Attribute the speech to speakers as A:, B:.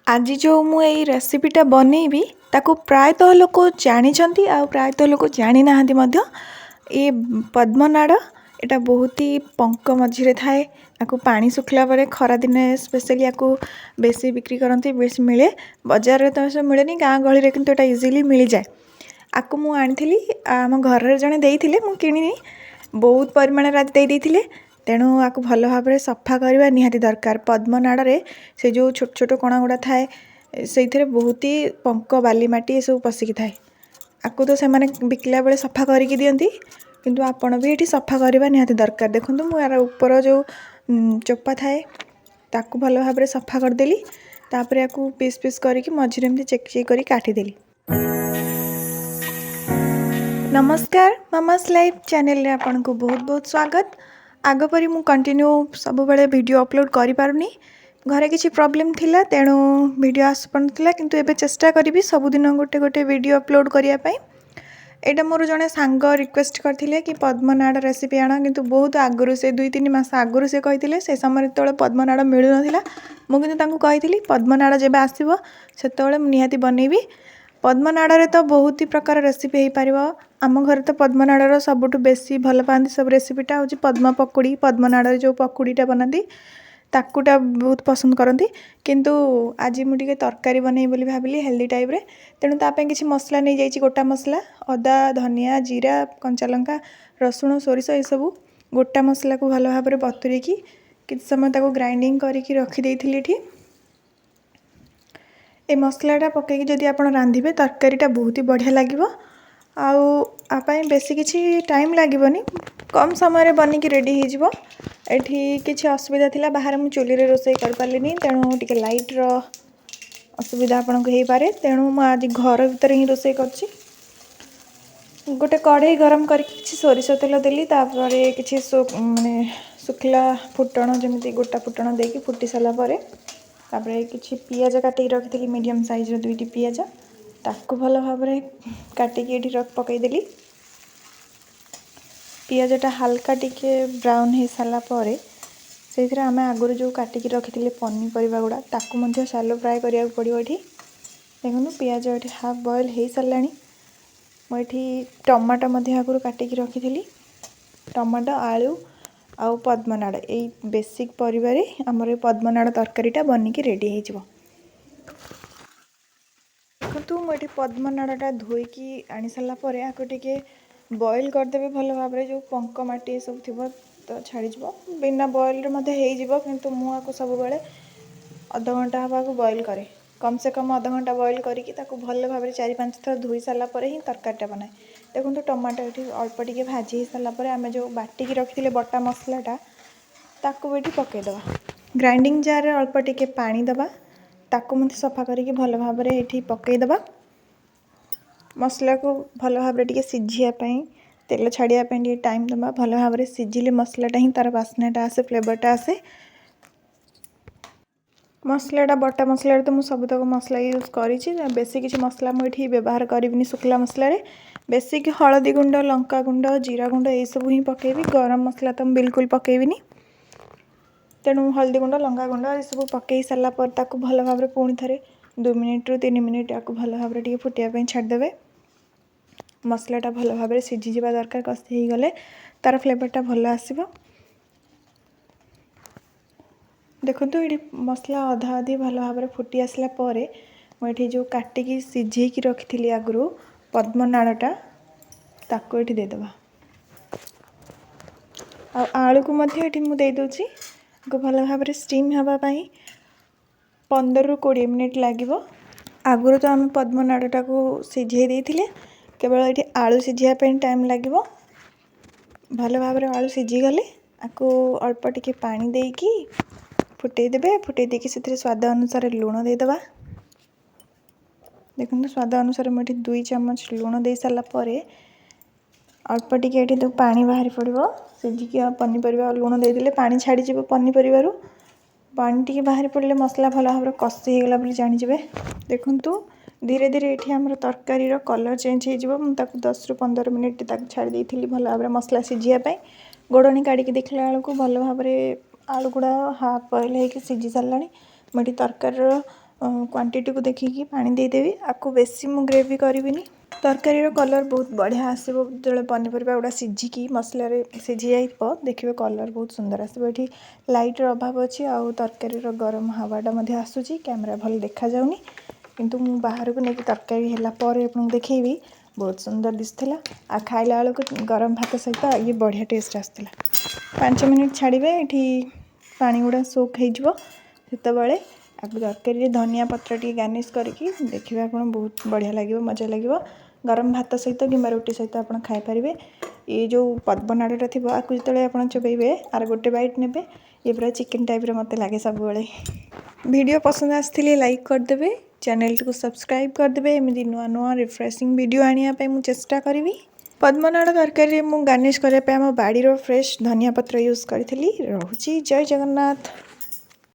A: आज जो मु एई रेसिपीटा बनैबी ताकू प्रायतः लोक जानिछंती आ प्रायतः लोक जानी नाहंती मध्य। ए पद्मनाड़ एटा बहुत ही पंक मझिरे थाए। याकू पानी सुखला परे खरा दिने स्पेशली याकू बेसी बिक्री करंती, बेसी मिले बाजार रे तो मिलेनी, गाँ गहली रे किंतु एटा इजीली मिल जाए। आकू मु आनिथिली आम घर जणे देइथिले, मु किनिनी बहुत परिमाण रे दे देइथिले। तेणु आकु भल भाव सफा करवा निहाती दरकार। पद्मनाड़ रे से जो छोट छोट कणा गुड़ा थाए से बहुत ही पंक बाली माटी सब पशिकी थाए। आकु तो से बिकला बेले सफा करके दियंती, किंतु आपण भी ये सफा करवा निहाती दरकार। देखो मु यार ऊपर जो चोपा थाए ताकू भल भाव सफा करदेली। तापर याकू पीस पीस करके मझिरे एमती चेक चेक करी काटिदेली। नमस्कार, मामास लाइफ चैनल रे आपन को बहुत बहुत स्वागत। आगपरी मु कंटिन्यू सब बेले वीडियो अपलोड करि पारुनी, घरे किछि प्रॉब्लम थिला तेणु वीडियो आस पड़थिला, किंतु एबे चेष्टा करिवि सबुदिन गोटे गोटे वीडियो अपलोड करिया पई। एटा मोर जने सांग रिक्वेस्ट करथिले कि पद्मनाड़ रेसिपी आना, किंतु बहुत आगुरु से 2-3 मास आगुरु से कहिथिले। से समय तळे पद्मनाड़ मिलु नथिला, मु किंतु तांको कहिथिली पद्मनाड़ जेबे आसीबो सेतळे मु निहाती बनेबी। पद्मनाड़ रे तो बहुत ही प्रकार रेसिपी हो पार। आम घर तो पद्मनाड़ सबुठ बेसी भल पाती सब रेसिपीटा हूँ पद्म पकुड़ी। पद्मनाड़ जो पकुड़ीटा बनाती ताकूटा बहुत पसंद करती, किंतु आज मुझे तरकारी बनई बोली भाविली हेल्दी टाइप रे। तेणु तापाई किसी मसला नहीं जाइए, गोटा मसला अदा धनिया जीरा कंचा लंका रसुण सोरिष ये सब गोटा मसला को भल भाव बतुरे कि समय ताको ग्राइंडिंग करके रखीदे थी। ए मसलाटा पकईकि जदि आप रांधे तरकारीटा बहुत ही बढ़िया लगे। आपाई बेसी किसी टाइम लगभग, कम समय बनिकी रेडी हो। एठी किसी असुविधा थिला, बाहर मु चुली रे रोसई कर पालिनी, तेणु टिके लाइट रो असुविधा आपन को हे पारे। तेणु मु आज घर भीतर ही रोसई करछि। गोटे कढ़ई गरम करके सोरिष तेल देली, तापरे किछि माने सुखला फुटण जमिति गोटा फुटण देकी फुटी सारा परे तापरे किछि पियाज काटिक रखिथिली मीडियम साइज रो 2टी पियाज ताकू भल भाव काटिकी एठी पकईदेली। पियाजटा हल्का टिके ब्राउन हो सारा परे से आम आगुरी जो काटिकी रखी पनीपरिया गुड़ा ताकू मध्य सालो फ्राए करिया पड़ो। ये देखो पियाज ये हाफ बॉयल हो सारा। मुझे टमाटो आगुरी काटिकी रखी, टमाटो आलू आउ पद्मनाड़ यही बेसिक परिवार आमर पद्मनाड़ तरकारीटा बनिकी रेडी हो। देखु मुझे पद्मनाड़टा धोईकी आनी सारापर आपको टे बॉयल करदेवे भल भाव जो पंक माटी सब थी तो छाड़ीज। बिना बॉयल हो, किंतु मुझे सब बेले अध घंटा हवा बॉयल करे, कम से कम अध घंटा बॉयल करके भल भाव 4-5 थर धोई सारापर ही तरकारीटा बनाए। देखो टमाटो ये अल्प टिके भाजी सारापर आम जो बाटिकी रखी बटा मसलाटा ताकू ये पकईदे। ग्राइंडिंग जार अल्प टिके पानी दबा, ताकू मत सफा करके भल भाव ये पकईदे। मसला को भल भाव टिके सिझापी तेल छाड़ापी टाइम दबा। भल भाव सिझिले मसलाटा ही तार बास्नाटा आसे, फ्लेवरटा आसे। मसलाटा बटा मसला तो मुझे सबतक मसला यूज करी, बेसी किसी मसला मुझे व्यवहार करी शुखला मसला रे। बेसिक हलदी गुंड लंका गुंड जीरा गुंड ये सब ही पकेबी, गरम मसला तो बिल्कुल पकेबिनी। तेणु हल्दी गुंड लंका गुंड ये सब पकई सारापर ताकू भल भाव पुणी थे 2 मिनिट रू 3 मिनिट आपको भल भाव फुटापी छाड़देवे। मसलाटा भल भाव सिझी जावा दरकार, कषी हो गले तार फ्लेवरटा भल आसब। देखो ये मसला अधा अधी भल भाव फुटी आसला परे मुझे जो काटिकी सिझेकी रखी आगु पद्मनाड़टा ताको ये देदेबा। आलू को ये मुझे देदे भल भाव स्टीम हाँपाई 15 रू 20 मिनिट लगे। आगुरी तो आम पद्मनाड़टा को सिझे देते, केवल ये आलू सिझापी टाइम लगे। भल भाव आलू सिझीगले आपको अल्प टिके पानी देकी फुटेदेवे। फुटे देकी से स्वाद अनुसार लुण देदेबा। देखो स्वाद अनुसार मुझे 2 चम्मच लुण दे सारापर अल्प टिके ये पानी बाहरी पड़ो। सिझिकी पनीपरिया लुण देदेले पानी छाड़ीज पनीपरिया पानी टी बाहरी पड़े मसला भल भाव कषी होगला जानीजे। देखु धीरे धीरे ये आम तरकारी कलर चेंज हो 10 रू 15 मिनिट छाड़ी देती भल भाव मसला सिझापी। गोड़नी काढ़ी देखला बेलू भल भाव आलू गुड़ा हाफ बॉयल हो सिझी सारा। मुझे तरकारी क्वांटिटी को देखिकी पानी देदेवी। आपको बेसी मु ग्रेवी करी तरकारी कलर बहुत बढ़िया आसो जो पनीपरिया गुड़ा सिझिकी मसलार सिझी जाइए देखिए कलर बहुत सुंदर आसो। ये लाइटर अभाव अच्छी आउ तरकारी गरम हवाटा आसूँ कैमेरा भल देखा जाऊनी किंतु मु बाहर को लेकिन तरकारी है आपको देखी बहुत सुंदर दिसला। आ खाइला बेलू गरम भात सहित ये बढ़िया टेस्ट आसला। 5 मिनिट छाड़े ये पानी गुड़ा सोक होते आपको तरकारी धनिया पत्र टी गार्निश करके देखिए आप बहुत बढ़िया लगे मजा लगे। गरम भात सहित कि रोटी सहित आप खाईपारे। ये जो पद्मनाड़टा थी आपको जो आप चबेबे आर गोटे बैट ने ये पूरा चिकेन टाइप मत लगे सब वीडियो पसंद आसती लाइक करदे चैनल को सब्सक्राइब करदे। एमती नुआ नुआ रिफ्रेशिंग वीडियो आने मुझे चेष्टा करी। पद्मनाड़ तरकारी मु गार्निश करने बाड़ीर फ्रेश धनिया पत्र यूज करी। रोची जय जगन्नाथ।